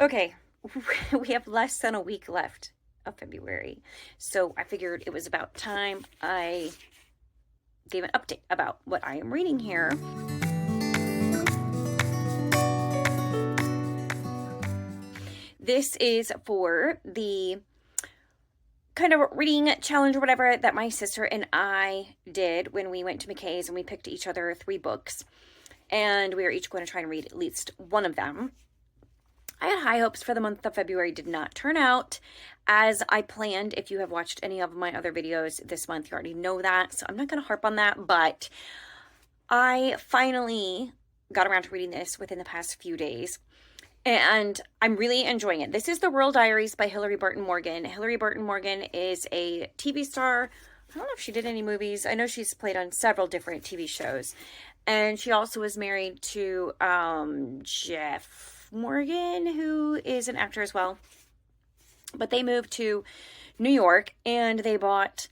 Okay, we have less than a week left of February. So I figured it was about time I gave an update about what I am reading here. This is for the kind of reading challenge or whatever that my sister and I did when we went to McKay's and we picked each other 3 books. And we are each going to try and read at least one of them. I had high hopes for the month of February, did not turn out as I planned. If you have watched any of my other videos this month, you already know that, so I'm not going to harp on that, but I finally got around to reading this within the past few days, and I'm really enjoying it. This is The Rural Diaries by Hilarie Burton Morgan. Hilarie Burton Morgan is a TV star. I don't know if she did any movies. I know she's played on several different TV shows, and she also is married to Jeff Morgan, who is an actor as well. But they moved to New York and they bought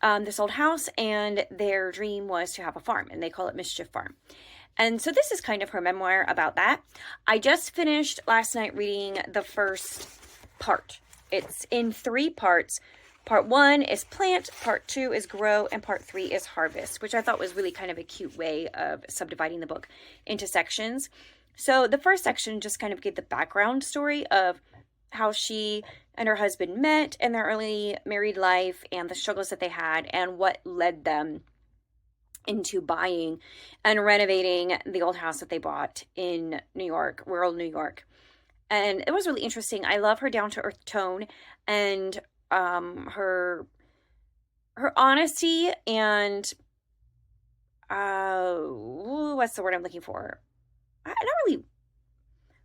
this old house, and their dream was to have a farm, and they call it Mischief Farm. And so this is kind of her memoir about that. I just finished last night reading the first part. It's in 3 parts. Part 1 is plant, part 2 is grow, and part 3 is harvest, which I thought was really kind of a cute way of subdividing the book into sections. So the first section just kind of gave the background story of how she and her husband met in their early married life and the struggles that they had and what led them into buying and renovating the old house that they bought in New York, rural New York. And it was really interesting. I love her down-to-earth tone and her honesty and what's the word I'm looking for? Not really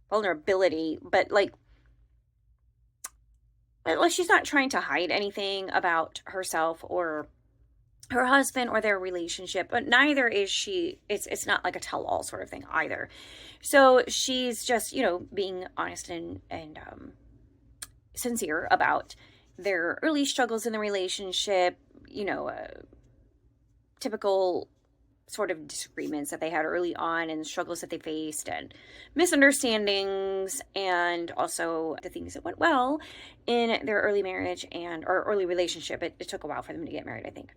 vulnerability, but like she's not trying to hide anything about herself or her husband or their relationship, but neither is she. It's not like a tell-all sort of thing either. So she's just, being honest and sincere about their early struggles in the relationship, typical sort of disagreements that they had early on and struggles that they faced and misunderstandings, and also the things that went well in their early marriage or early relationship. It took a while for them to get married, I think.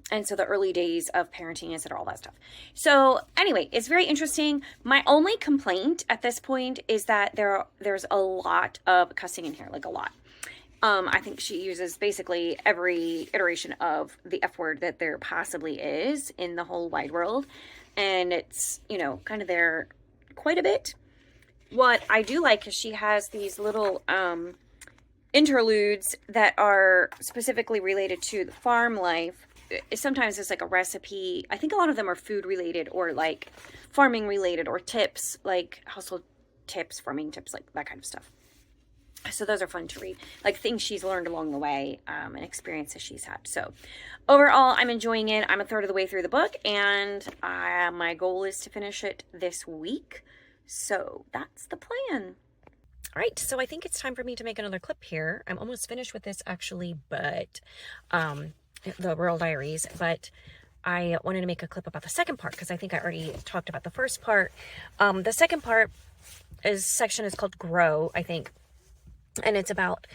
And so the early days of parenting, etc., all that stuff. So anyway, it's very interesting. My only complaint at this point is that there's a lot of cussing in here, like a lot. I think she uses basically every iteration of the F word that there possibly is in the whole wide world. And it's, kind of there quite a bit. What I do like is she has these little interludes that are specifically related to the farm life. Sometimes it's like a recipe. I think a lot of them are food related or like farming related, or tips, like household tips, farming tips, like that kind of stuff. So those are fun to read, like things she's learned along the way, and experiences she's had. So overall, I'm enjoying it. I'm a third of the way through the book, and my goal is to finish it this week. So that's the plan. All right, so I think it's time for me to make another clip here. I'm almost finished with this actually, but the Rural Diaries, but I wanted to make a clip about the second part because I think I already talked about the first part. The second part section is called Grow, I think. And it's about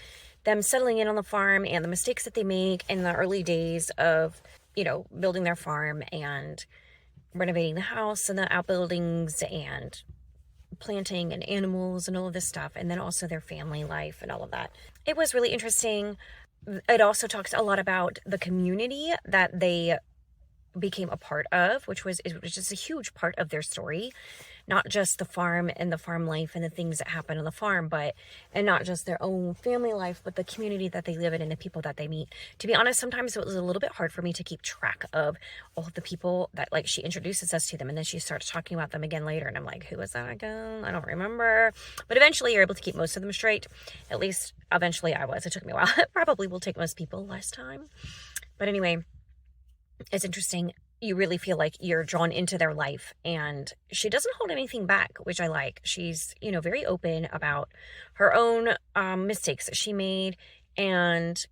them settling in on the farm and the mistakes that they make in the early days of, building their farm and renovating the house and the outbuildings and planting and animals and all of this stuff. And then also their family life and all of that. It was really interesting. It also talks a lot about the community that they became a part of, which was just a huge part of their story. Not just the farm and the farm life and the things that happen on the farm, and not just their own family life, but the community that they live in and the people that they meet. To be honest, sometimes it was a little bit hard for me to keep track of all of the people that, like, she introduces us to them and then she starts talking about them again later. And I'm like, who was that again? I don't remember. But eventually you're able to keep most of them straight. At least eventually I was. It took me a while. It probably will take most people less time. But anyway, it's interesting. You really feel like you're drawn into their life, and she doesn't hold anything back, which I like. She's, very open about her own mistakes that she made and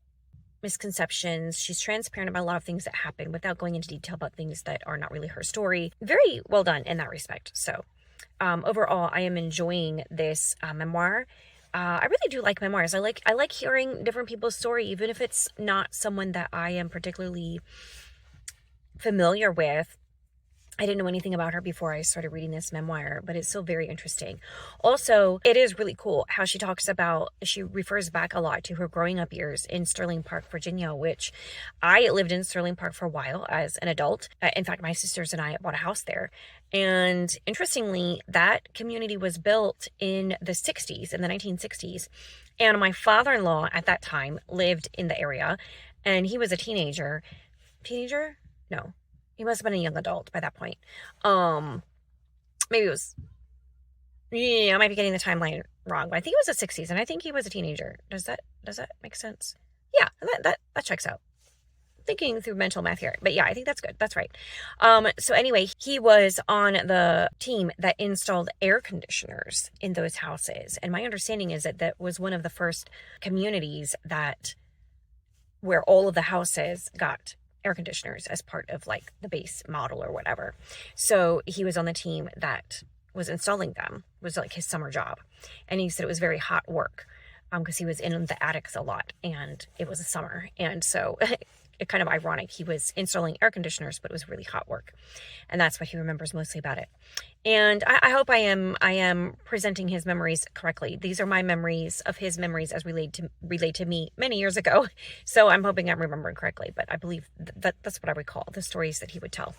misconceptions. She's transparent about a lot of things that happen without going into detail about things that are not really her story. Very well done in that respect. So overall, I am enjoying this memoir. I really do like memoirs. I like hearing different people's story, even if it's not someone that I am particularly familiar with. I didn't know anything about her before I started reading this memoir, but it's still very interesting. Also, it is really cool how she refers back a lot to her growing up years in Sterling Park, Virginia, which I lived in Sterling Park for a while as an adult. In fact, my sisters and I bought a house there. And interestingly, that community was built in the 60s, in the 1960s. And my father-in-law at that time lived in the area, and he was a teenager. Teenager? No. He must have been a young adult by that point. Maybe it was, yeah, I might be getting the timeline wrong, but I think it was the 60s, and I think he was a teenager. Does that make sense? Yeah, that checks out. Thinking through mental math here, but yeah, I think that's good. That's right. So anyway, he was on the team that installed air conditioners in those houses, and my understanding is that that was one of the first communities where all of the houses got air conditioners as part of like the base model or whatever. So he was on the team that was installing them. It was like his summer job. And he said it was very hot work because he was in the attics a lot and it was a summer. And so it kind of ironic. He was installing air conditioners, but it was really hot work. And that's what he remembers mostly about it. And I hope I am presenting his memories correctly. These are my memories of his memories as relayed to me many years ago. So I'm hoping I'm remembering correctly, but I believe that's what I recall, the stories that he would tell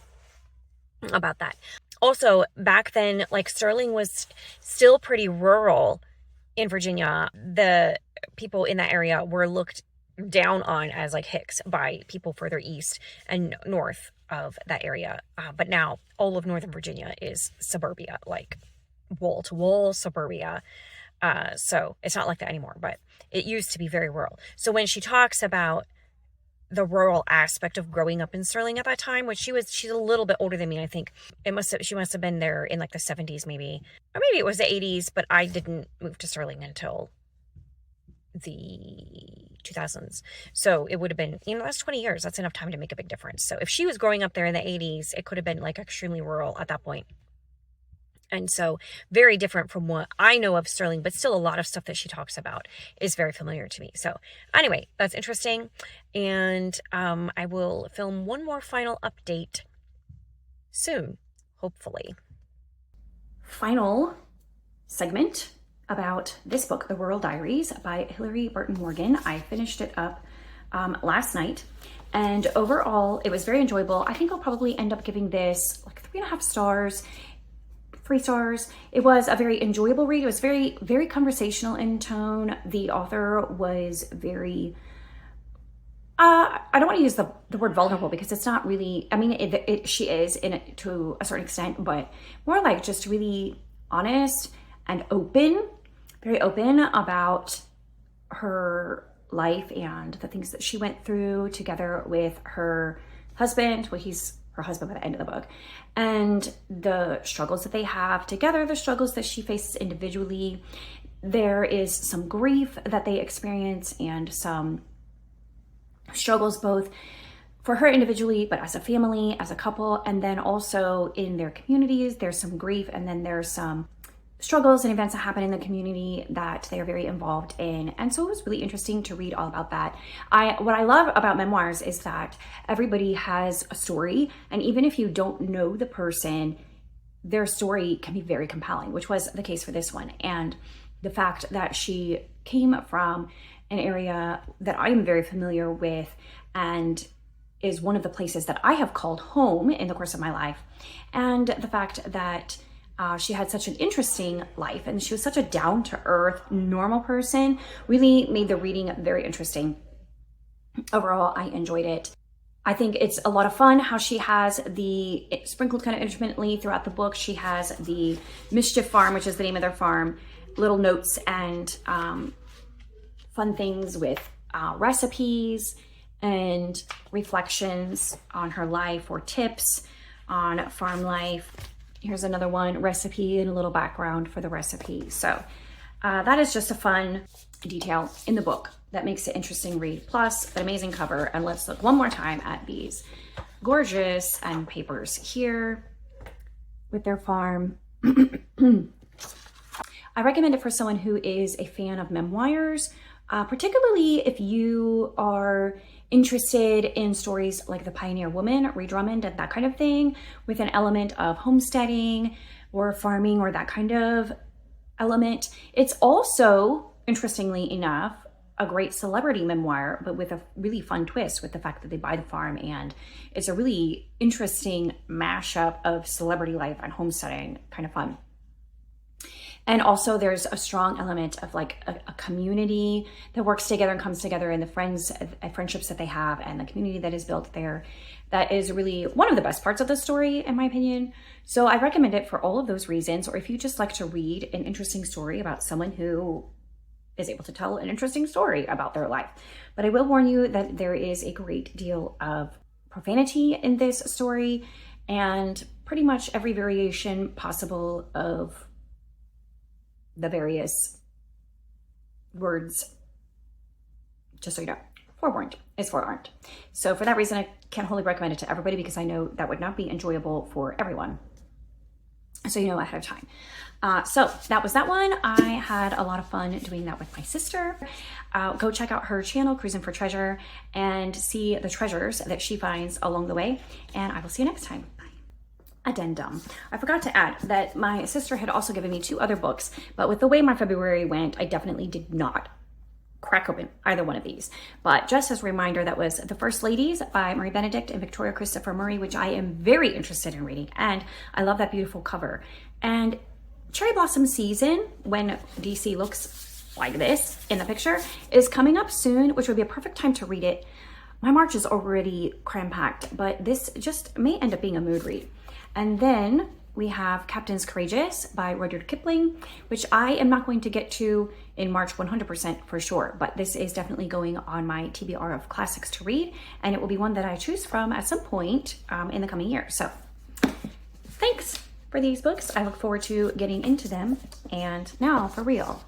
about that. Also, back then, like Sterling was still pretty rural in Virginia. The people in that area were looked down on as like hicks by people further east and north of that area. But now all of Northern Virginia is suburbia, like wall to wall suburbia. So it's not like that anymore, but it used to be very rural. So when she talks about the rural aspect of growing up in Sterling at that time, which she's a little bit older than me, I think she must have been there in like the 70s maybe, or maybe it was the 80s, but I didn't move to Sterling until the 2000s. So it would have been, that's 20 years. That's enough time to make a big difference. So if she was growing up there in the 80s, it could have been like extremely rural at that point. And so very different from what I know of Sterling, but still a lot of stuff that she talks about is very familiar to me. So anyway, that's interesting. And I will film one more final update soon, hopefully. Final segment about this book, The Rural Diaries by Hilarie Burton Morgan. I finished it up last night, and overall it was very enjoyable. I think I'll probably end up giving this like 3.5 stars, 3 stars. It was a very enjoyable read. It was very, very conversational in tone. The author was very, I don't want to use the word vulnerable because it's not really, I mean, she is in it to a certain extent, but more like just really honest and open, very open about her life and the things that she went through together with her husband. Well, he's her husband by the end of the book, and the struggles that they have together, the struggles that she faces individually. There is some grief that they experience and some struggles both for her individually, but as a family, as a couple, and then also in their communities, there's some grief, and then there's some struggles and events that happen in the community that they are very involved in. And so it was really interesting to read all about that. What I love about memoirs is that everybody has a story, and even if you don't know the person, their story can be very compelling, which was the case for this one. And the fact that she came from an area that I am very familiar with and is one of the places that I have called home in the course of my life, and the fact that she had such an interesting life and she was such a down-to-earth, normal person, really made the reading very interesting. Overall, I enjoyed it. I think it's a lot of fun how she has sprinkled kind of intermittently throughout the book, she has the Mischief Farm, which is the name of their farm, little notes and fun things with recipes and reflections on her life or tips on farm life. Here's another one, recipe, and a little background for the recipe. So that is just a fun detail in the book that makes it interesting read, plus an amazing cover. And let's look one more time at these gorgeous end papers here with their farm. I recommend it for someone who is a fan of memoirs, particularly if you are interested in stories like The Pioneer Woman, Ree Drummond, and that kind of thing, with an element of homesteading or farming or that kind of element. It's also, interestingly enough, a great celebrity memoir, but with a really fun twist with the fact that they buy the farm, and it's a really interesting mashup of celebrity life and homesteading, kind of fun. And also there's a strong element of like a community that works together and comes together, and the friendships that they have and the community that is built there. That is really one of the best parts of the story, in my opinion. So I recommend it for all of those reasons, or if you just like to read an interesting story about someone who is able to tell an interesting story about their life. But I will warn you that there is a great deal of profanity in this story, and pretty much every variation possible of the various words. Just so you know, forewarned is forearmed. So for that reason, I can't wholly recommend it to everybody, because I know that would not be enjoyable for everyone. So you know ahead of time. So that was that one. I had a lot of fun doing that with my sister. Go check out her channel, Cruising for Treasure, and see the treasures that she finds along the way. And I will see you next time. Addendum. I forgot to add that my sister had also given me 2 other books, but with the way my February went, I definitely did not crack open either one of these. But just as a reminder, that was The First Ladies by Marie Benedict and Victoria Christopher Murray, which I am very interested in reading, and I love that beautiful cover. And Cherry Blossom Season, when DC looks like this in the picture, is coming up soon, which would be a perfect time to read it. My March is already cram-packed, but this just may end up being a mood read. And then we have Captains Courageous by Rudyard Kipling, which I am not going to get to in March 100% for sure, but this is definitely going on my TBR of classics to read, and it will be one that I choose from at some point in the coming year. So thanks for these books. I look forward to getting into them. And now for real.